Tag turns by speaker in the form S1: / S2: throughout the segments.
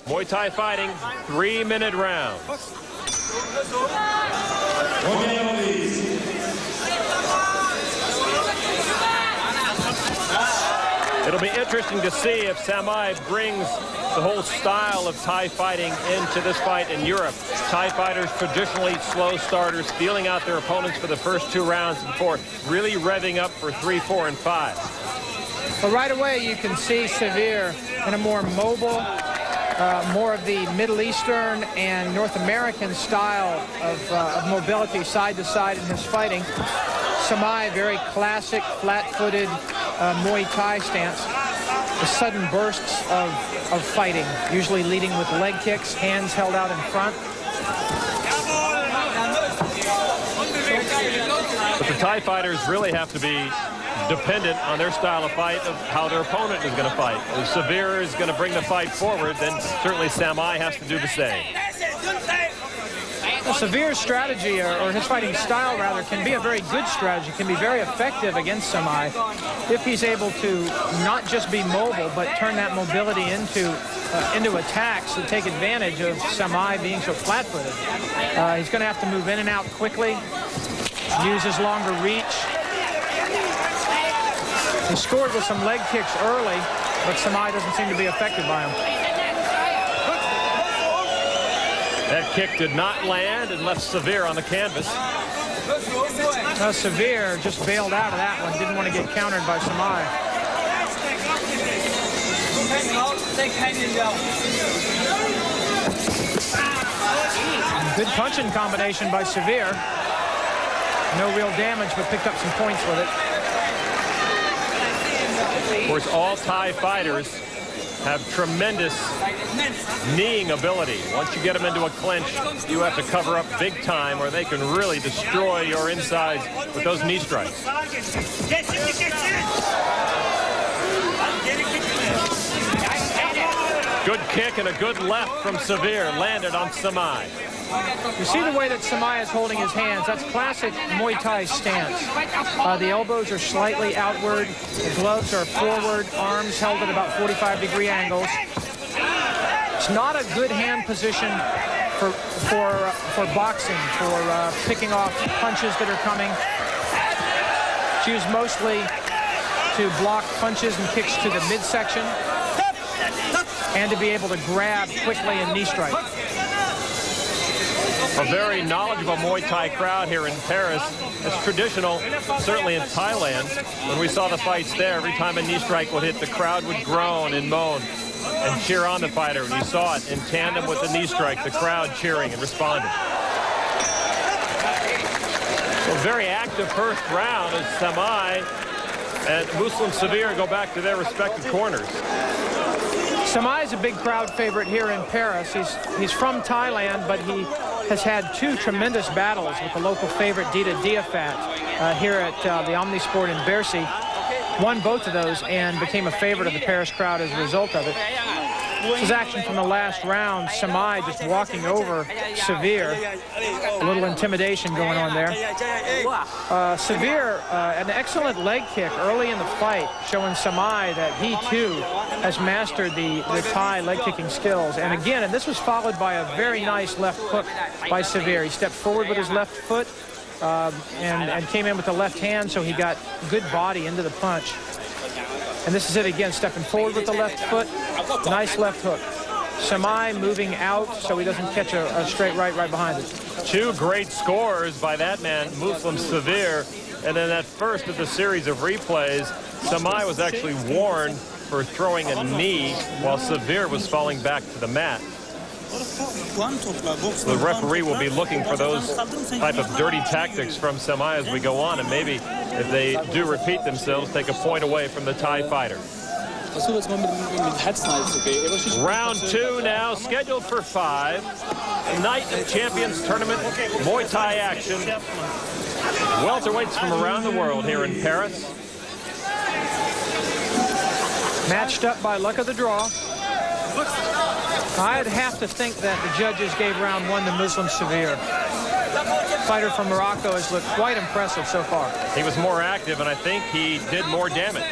S1: Muay Thai fighting, 3-minute rounds. It'll be interesting to see if Saimai brings the whole style of Thai fighting into this fight in Europe. Thai fighters, traditionally slow starters, feeling out their opponents for the first 2 rounds before really revving up for 3, 4, and 5.
S2: Well, right away you can see Cevir in a more mobile, more of the Middle Eastern and North American style of mobility side to side in his fighting. Saimai, very classic, flat-footed Muay Thai stance. The sudden bursts of fighting, usually leading with leg kicks, hands held out in front.
S1: But the Thai fighters really have to be dependent on their style of fight, of how their opponent is going to fight. If Cevir is going to bring the fight forward, then certainly Saimai has to do the same.
S2: Well, Cevir's strategy, or his fighting style rather, can be a very good strategy, can be very effective against Saimai if he's able to not just be mobile, but turn that mobility into attacks to take advantage of Saimai being so flat-footed. He's going to have to move in and out quickly, use his longer reach. He scored with some leg kicks early, but Saimai doesn't seem to be affected by him.
S1: That kick did not land and left Cevir on the canvas.
S2: Cevir just bailed out of that one, didn't want to get countered by Saimai. Good punching combination by Cevir. No real damage, but picked up some points with it.
S1: Of course, all Thai fighters have tremendous kneeing ability. Once you get them into a clinch, you have to cover up big time, or they can really destroy your insides with those knee strikes. Good kick and a good left from Cevir landed on Saimai.
S2: You see the way that Saimai is holding his hands. That's classic Muay Thai stance. The elbows are slightly outward. The gloves are forward. Arms held at about 45-degree angles. It's not a good hand position for boxing, for picking off punches that are coming. It's used mostly to block punches and kicks to the midsection and to be able to grab quickly and knee strike.
S1: A very knowledgeable Muay Thai crowd here in Paris. It's traditional, certainly in Thailand. When we saw the fights there, every time a knee strike would hit, the crowd would groan and moan and cheer on the fighter. And you saw it in tandem with the knee strike, the crowd cheering and responding. So a very active first round as Saimai and Muslim Cevir go back to their respective corners.
S2: Saimai is a big crowd favorite here in Paris. He's from Thailand, but he has had 2 tremendous battles with the local favorite Dita Diafat here at the Omnisport in Bercy. Won both of those and became a favorite of the Paris crowd as a result of it. This is action from the last round. Saimai just walking over Cevir. A little intimidation going on there. Cevir, an excellent leg kick early in the fight, showing Saimai that he too has mastered the Thai leg kicking skills. And again, and this was followed by a very nice left hook by Cevir. He stepped forward with his left foot and came in with the left hand, so he got good body into the punch. And this is it again, stepping forward with the left foot. Nice left hook. Saimai moving out so he doesn't catch a straight right behind it.
S1: 2 great scores by that man, Muslim Cevir. And then that first of the series of replays, Saimai was actually warned for throwing a knee while Cevir was falling back to the mat. The referee will be looking for those type of dirty tactics from Saimai as we go on, and maybe if they do repeat themselves, take a point away from the Thai fighter. Round 2 now, scheduled for 5. Night of Champions Tournament, Muay Thai action. Welterweights from around the world here in Paris.
S2: Matched up by luck of the draw. I'd have to think that the judges gave round 1 to Muslim Cevir. Fighter from Morocco has looked quite impressive so far.
S1: He was more active, and I think he did more damage.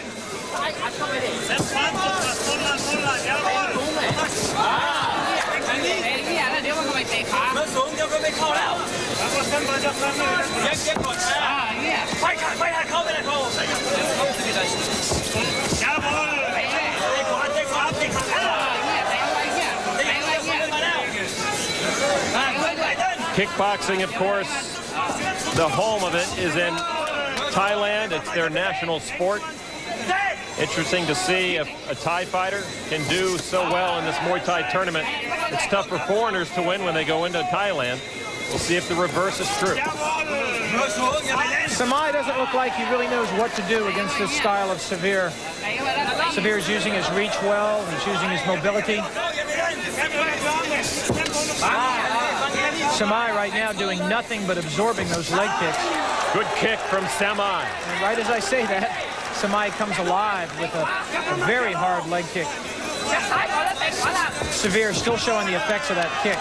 S1: Kickboxing, of course, the home of it is in Thailand. It's their national sport. Interesting to see if a Thai fighter can do so well in this Muay Thai tournament. It's tough for foreigners to win when they go into Thailand. We'll see if the reverse is true.
S2: Saimai doesn't look like he really knows what to do against this style of Cevir. Cevir is using his reach well. He's using his mobility. Saimai right now doing nothing but absorbing those leg kicks.
S1: Good kick from Saimai.
S2: And right as I say that, Saimai comes alive with a very hard leg kick. Cevir still showing the effects of that kick.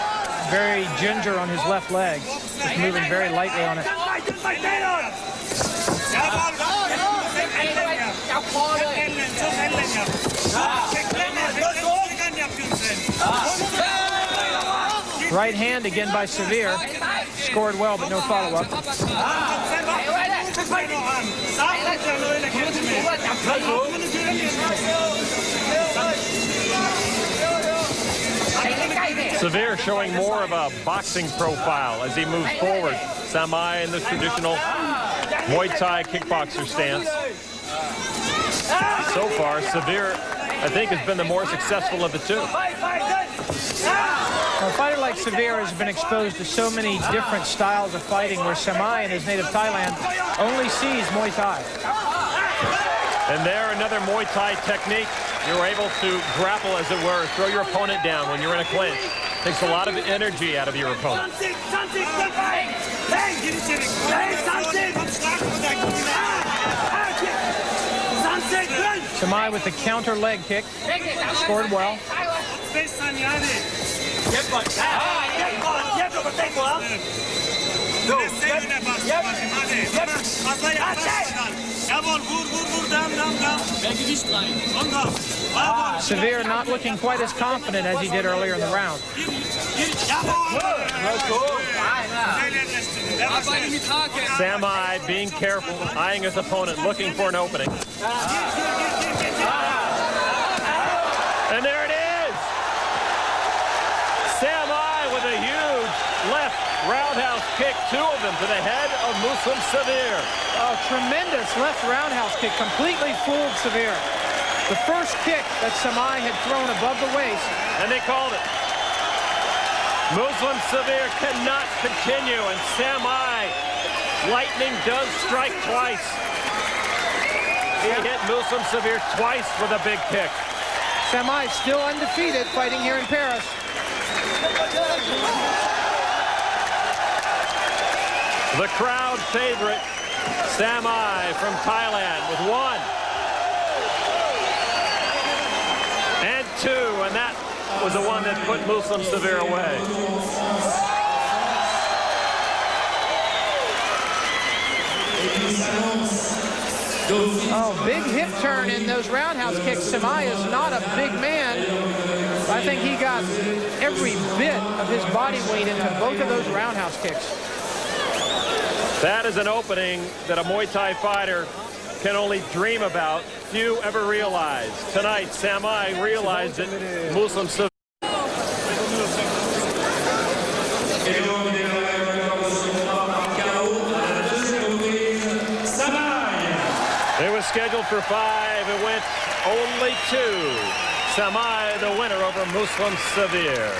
S2: Very ginger on his left leg. Just moving very lightly on it. Right hand again by Cevir. Scored well, but no follow-up.
S1: Cevir showing more of a boxing profile as he moves forward. Saimai in the traditional Muay Thai kickboxer stance. So far, Cevir, I think, has been the more successful of the two.
S2: A fighter like Cevir has been exposed to so many different styles of fighting, where Saimai in his native Thailand only sees Muay Thai.
S1: And there, another Muay Thai technique. You're able to grapple, as it were, throw your opponent down when you're in a clinch. Takes a lot of energy out of your opponent.
S2: Saimai with the counter leg kick. Scored well. Cevir not looking quite as confident as he did earlier in the round.
S1: Saimai being careful, eyeing his opponent, looking for an opening. And there it is! Saimai with a huge left roundhouse kick, two of them to the head of Muslim Cevir.
S2: Oh, tremendous left roundhouse kick, completely fooled Cevir. The first kick that Saimai had thrown above the waist.
S1: And they called it. Muslim Cevir cannot continue, and Saimai, lightning does strike twice. He hit Muslim Cevir twice with a big kick.
S2: Saimai still undefeated, fighting here in Paris.
S1: The crowd favorite, Saimai from Thailand, with 1 and 2, and that was the one that put Muslim Cevir away.
S2: Oh, big hip turn in those roundhouse kicks. Saimai is not a big man. I think he got every bit of his body weight into both of those roundhouse kicks.
S1: That is an opening that a Muay Thai fighter can only dream about. Few ever realize. Tonight, Saimai realized it. Muslim Cevir. It was scheduled for 5. It went only 2. Saimai, the winner over Muslim Cevir.